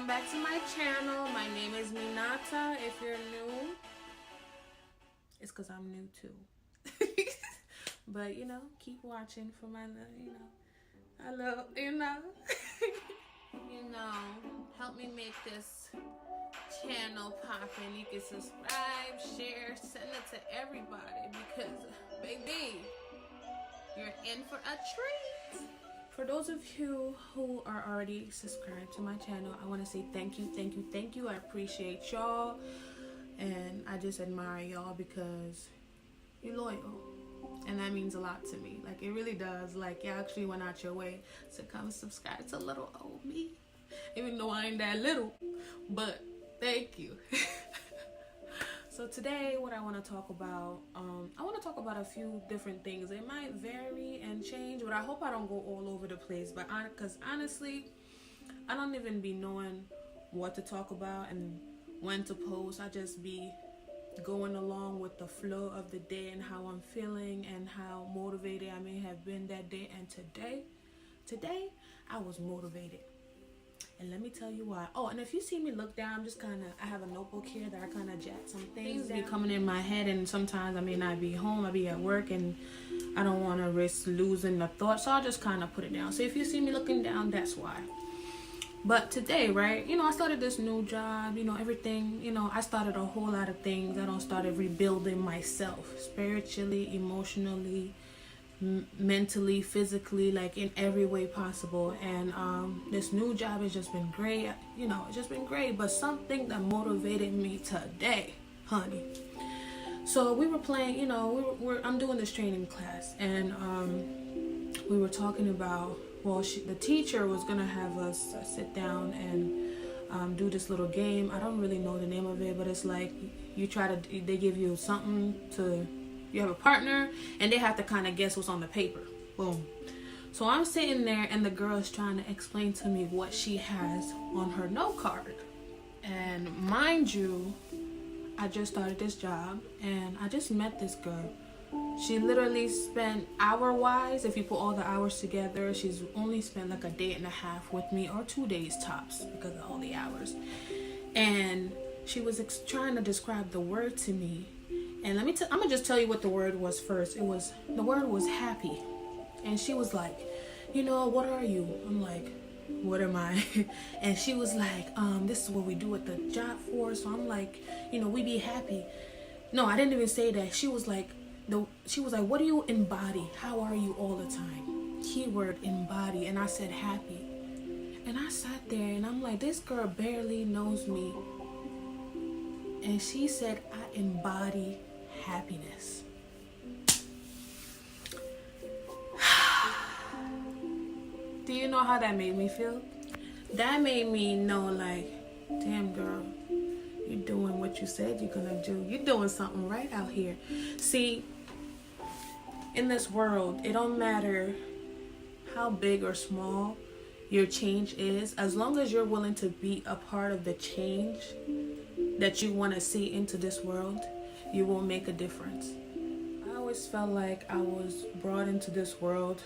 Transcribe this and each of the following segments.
welcome back to my channel. My name is Minata. If you're new, it's because I'm new too. But keep watching for my help me make this channel popping. You can subscribe, share, send it to everybody because baby, you're in for a treat. For those of you who are already subscribed to my channel, I want to say thank you. I appreciate y'all, and I just admire y'all because you're loyal, and that means a lot to me. Like, it really does. Like, you actually went out your way to come subscribe to little old me, even though I ain't that little, but thank you. So today, what I want to talk about, a few different things. It might vary and change, but I hope I don't go all over the place. But because honestly, I don't even be knowing what to talk about and when to post. I just be going along with the flow of the day and how I'm feeling and how motivated I may have been that day. And today, I was motivated. And let me tell you why. Oh, and if you see me look down, I have a notebook here that I kind of jot some things be coming in my head, and sometimes I may not be home, I be at work, and I don't want to risk losing the thought, so I'll just kind of put it down. So if you see me looking down, that's why. But today, right, I started this new job, everything, I started a whole lot of things. I started rebuilding myself spiritually, emotionally, mentally, physically, like in every way possible. And this new job has just been great. It's just been great. But something that motivated me today, honey. So we were playing, I'm doing this training class, and we were talking about, the teacher was gonna have us sit down and do this little game. I don't really know the name of it, but it's like they give you something to. You have a partner, and they have to kind of guess what's on the paper. Boom. So I'm sitting there, and the girl is trying to explain to me what she has on her note card. And mind you, I just started this job, and I just met this girl. She literally spent hour-wise, if you put all the hours together, she's only spent like a day and a half with me, or 2 days tops, because of all the hours. And she was trying to describe the word to me. And I'm gonna just tell you what the word was first. The word was happy. And she was like, what are you? I'm like, what am I? And she was like, this is what we do at the job for. So I'm like, we be happy. No, I didn't even say that. She was like, what do you embody? How are you all the time? Keyword embody. And I said happy. And I sat there and I'm like, this girl barely knows me. And she said, I embody happiness. Do you know how that made me feel? That made me know, like, damn girl, you're doing what you said you're gonna do. You're doing something right out here. See, in this world, it don't matter how big or small your change is, as long as you're willing to be a part of the change that you want to see into this world, you will make a difference. I always felt like I was brought into this world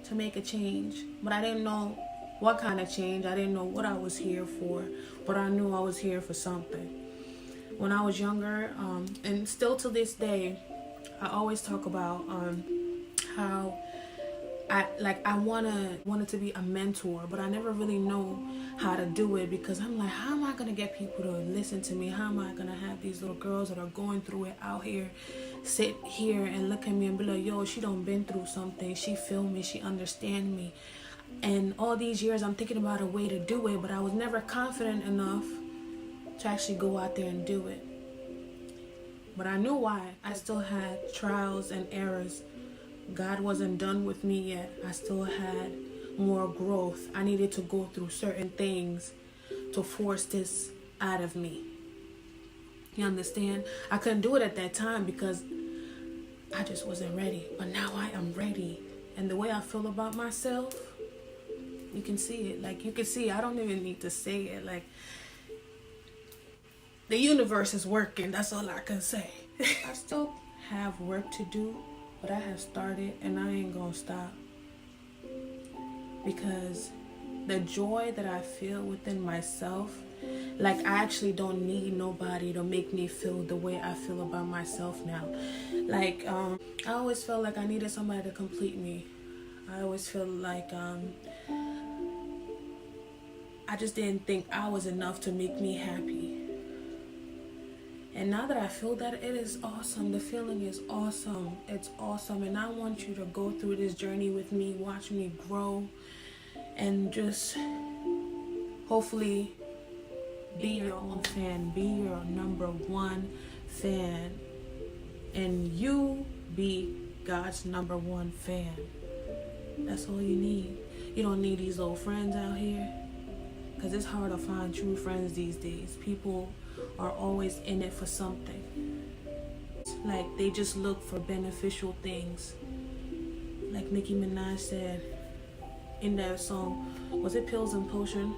to make a change, but I didn't know what kind of change. I didn't know what I was here for, but I knew I was here for something. When I was younger, and still to this day, I always talk about how I wanted to be a mentor, but I never really know how to do it, because I'm like, how am I gonna get people to listen to me? How am I gonna have these little girls that are going through it out here sit here and look at me and be like, yo, she done been through something, she feel me, she understand me. And all these years I'm thinking about a way to do it, but I was never confident enough to actually go out there and do it. But I knew why. I still had trials and errors. God wasn't done with me yet. I still had more growth. I needed to go through certain things to force this out of me. You understand? I couldn't do it at that time because I just wasn't ready. But now I am ready. And the way I feel about myself, you can see it. Like, you can see, I don't even need to say it. Like, the universe is working. That's all I can say. I still have work to do, but I have started, and I ain't gonna stop, because the joy that I feel within myself, like I actually don't need nobody to make me feel the way I feel about myself now. Like I always felt like I needed somebody to complete me. I always feel like I just didn't think I was enough to make me happy. And now that I feel that, it is awesome. The feeling is awesome. It's awesome. And I want you to go through this journey with me, watch me grow, and just hopefully be your own fan. Be your number one fan. And you be God's number one fan. That's all you need. You don't need these little friends out here, because it's hard to find true friends these days. People are always in it for something. Like they just look for beneficial things. Like Nicki Minaj said in that song, was it Pills and Potion?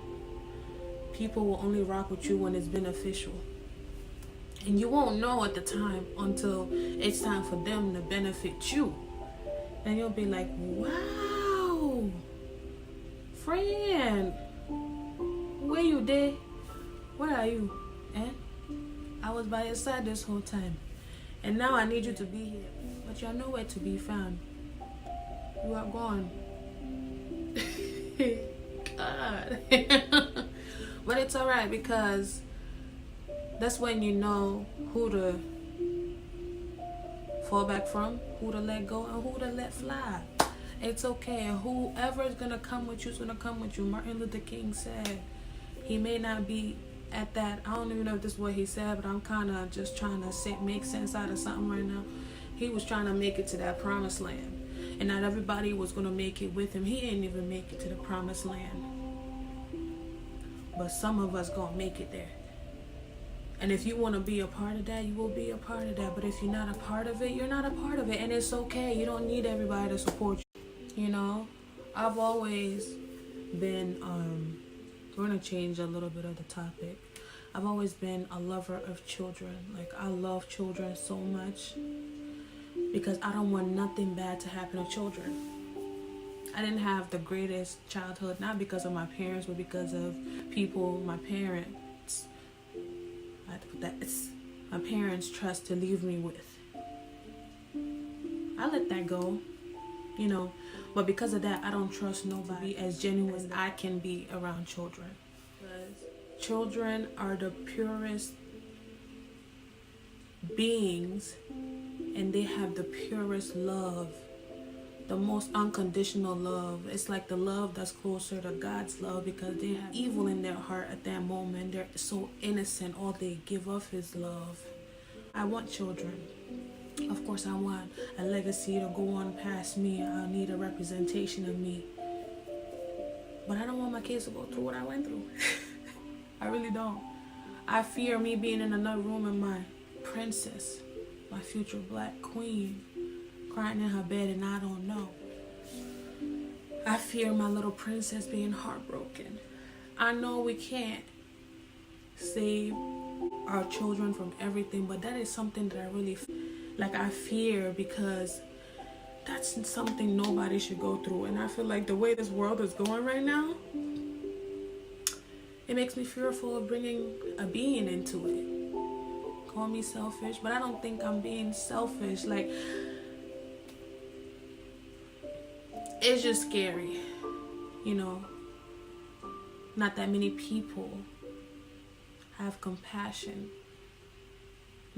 People will only rock with you when it's beneficial. And you won't know at the time until it's time for them to benefit you. And you'll be like, wow, friend, where you there? Where are you? Eh? I was by your side this whole time. And now I need you to be here. But you're nowhere to be found. You are gone. God. But it's alright, because that's when you know who to fall back from, who to let go, and who to let fly. It's okay. Whoever is going to come with you is going to come with you. Martin Luther King said he may not be at that, I don't even know if this is what he said, but I'm kind of just trying to make sense out of something right now. He was trying to make it to that promised land, and not everybody was going to make it with him. He didn't even make it to the promised land, but some of us going to make it there. And if you want to be a part of that, you will be a part of that. But if you're not a part of it, you're not a part of it, and it's okay. You don't need everybody to support you. You know, I've always been we're going to change a little bit of the topic. I've always been a lover of children. Like, I love children so much because I don't want nothing bad to happen to children. I didn't have the greatest childhood, not because of my parents, but because of people, my parents, my parents trust to leave me with. I let that go, you know. But because of that, I don't trust nobody as genuine as I can be around children. Because children are the purest beings, and they have the purest love, the most unconditional love. It's like the love that's closer to God's love, because they have evil in their heart at that moment. They're so innocent. All they give off is love. I want children. Of course, I want a legacy to go on past me. I need a representation of me. But I don't want my kids to go through what I went through. I really don't. I fear me being in another room and my princess, my future black queen, crying in her bed and I don't know. I fear my little princess being heartbroken. I know we can't save our children from everything, but that is something that I really I fear, because that's something nobody should go through. And I feel like the way this world is going right now, it makes me fearful of bringing a being into it. Call me selfish, but I don't think I'm being selfish. Like, it's just scary, you know. Not that many people have compassion.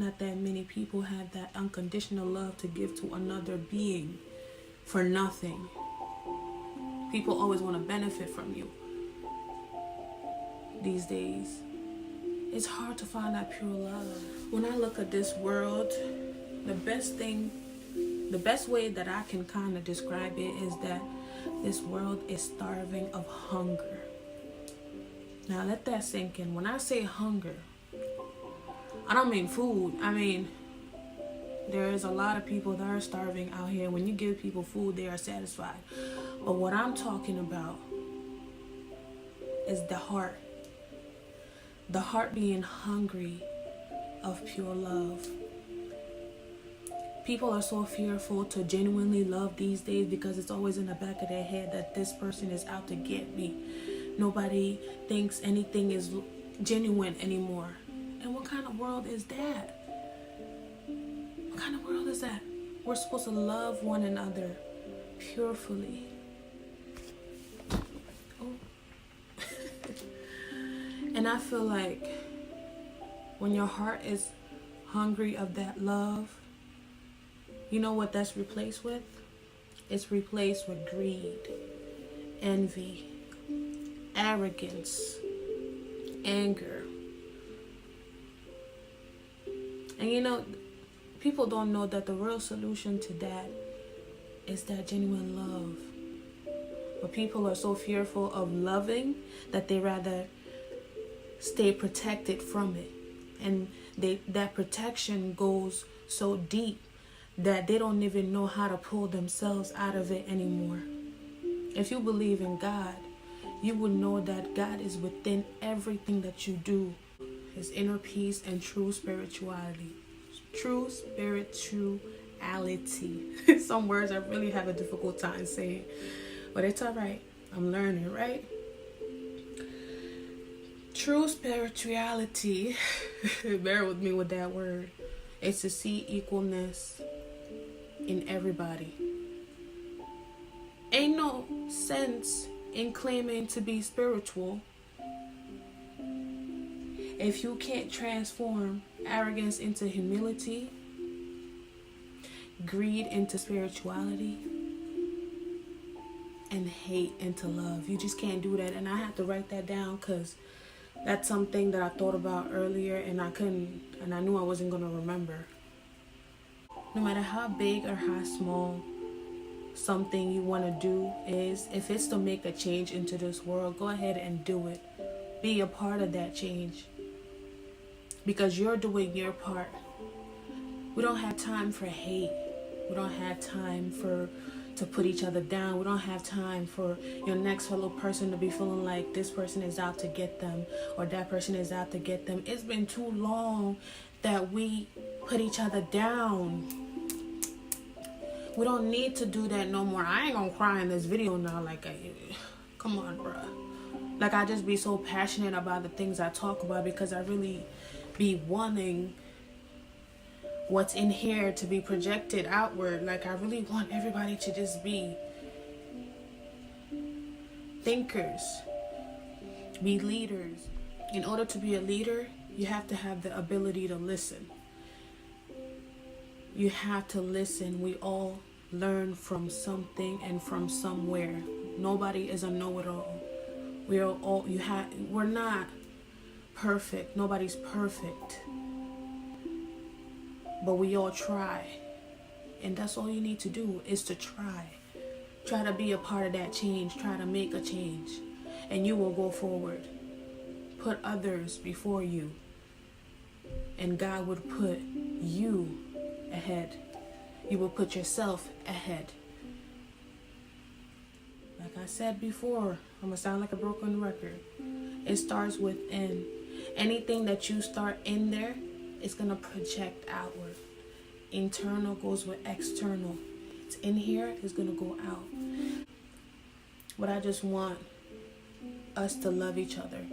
Not that many people have that unconditional love to give to another being for nothing. People always want to benefit from you these days. It's hard to find that pure love. When I look at this world, the best way that I can kind of describe it is that this world is starving of hunger. Now let that sink in. When I say hunger, I don't mean food. I mean, there is a lot of people that are starving out here. When you give people food, they are satisfied. But what I'm talking about is the heart. The heart being hungry of pure love. People are so fearful to genuinely love these days because it's always in the back of their head that this person is out to get me. Nobody thinks anything is genuine anymore. And what kind of world is that? What kind of world is that? We're supposed to love one another purely. Oh. And I feel like when your heart is hungry of that love, you know what that's replaced with? It's replaced with greed, envy, arrogance, anger. And you know, people don't know that the real solution to that is that genuine love. But people are so fearful of loving that they rather stay protected from it. And that protection goes so deep that they don't even know how to pull themselves out of it anymore. If you believe in God, you will know that God is within everything that you do. His inner peace and true spirituality. True spirituality. Some words I really have a difficult time saying, but it's all right. I'm learning, right? True spirituality, bear with me with that word, is to see equalness in everybody. Ain't no sense in claiming to be spiritual if you can't transform arrogance into humility, greed into spirituality, and hate into love. You just can't do that. And I have to write that down because that's something that I thought about earlier and I knew I wasn't going to remember. No matter how big or how small something you want to do is, if it's to make a change into this world, go ahead and do it. Be a part of that change because you're doing your part. We don't have time for hate. We don't have time to put each other down. We don't have time for your next fellow person to be feeling like this person is out to get them or that person is out to get them. It's been too long that we put each other down. We don't need to do that no more. I ain't gonna cry in this video now. Come on, bruh. Like, I just be so passionate about the things I talk about because I really be wanting what's in here to be projected outward. Like, I really want everybody to just be thinkers, be leaders. In order to be a leader, you have to have the ability to listen. You have to listen. We all learn from something and from somewhere. Nobody is a know-it-all. We're not perfect. Nobody's perfect. But we all try. And that's all you need to do is to try. Try to be a part of that change. Try to make a change. And you will go forward. Put others before you. And God would put you ahead. You will put yourself ahead. Like I said before, I'm going to sound like a broken record. It starts within. Anything that you start in there, it's going to project outward. Internal goes with external. It's in here, it's going to go out. But I just want us to love each other.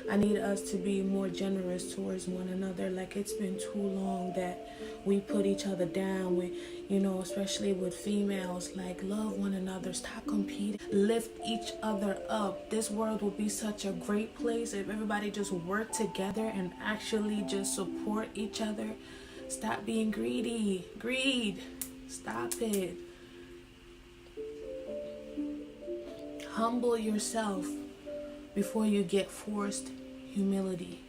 I need us to be more generous towards one another. Like, it's been too long that we put each other down. We, especially with females, like, love one another. Stop competing. Lift each other up. This world would be such a great place if everybody just worked together and actually just support each other. Stop being greedy. Greed. Stop it. Humble yourself before you get forced humility.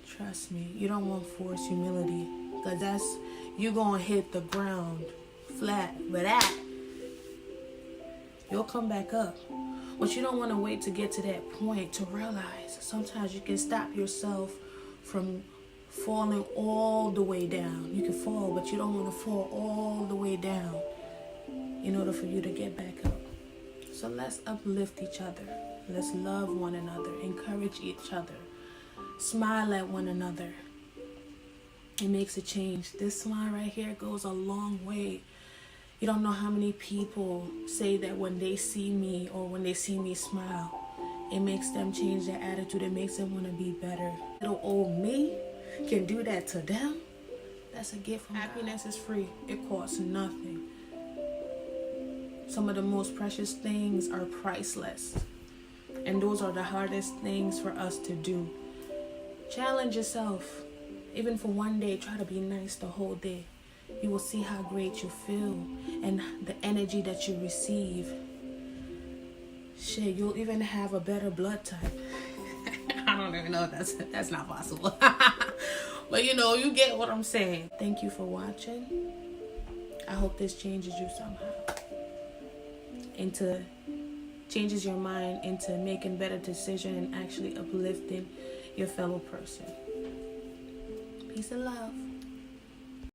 Trust me, you don't want forced humility, because you're going to hit the ground flat. But you'll come back up. But you don't want to wait to get to that point to realize sometimes you can stop yourself from falling all the way down. You can fall, but you don't want to fall all the way down in order for you to get back up. So let's uplift each other. Let's love one another. Encourage each other. Smile at one another. It makes a change. This smile right here goes a long way. You don't know how many people say that when they see me or when they see me smile, it makes them change their attitude. It makes them want to be better. Little old me can do that to them. That's a gift from God. Happiness is free. It costs nothing. Some of the most precious things are priceless. And those are the hardest things for us to do. Challenge yourself. Even for one day, try to be nice the whole day. You will see how great you feel and the energy that you receive. Shit, you'll even have a better blood type. I don't even know if that's not possible. But you know, you get what I'm saying. Thank you for watching. I hope this changes you somehow. Changes your mind into making better decisions and actually uplifting your fellow person. Peace and love.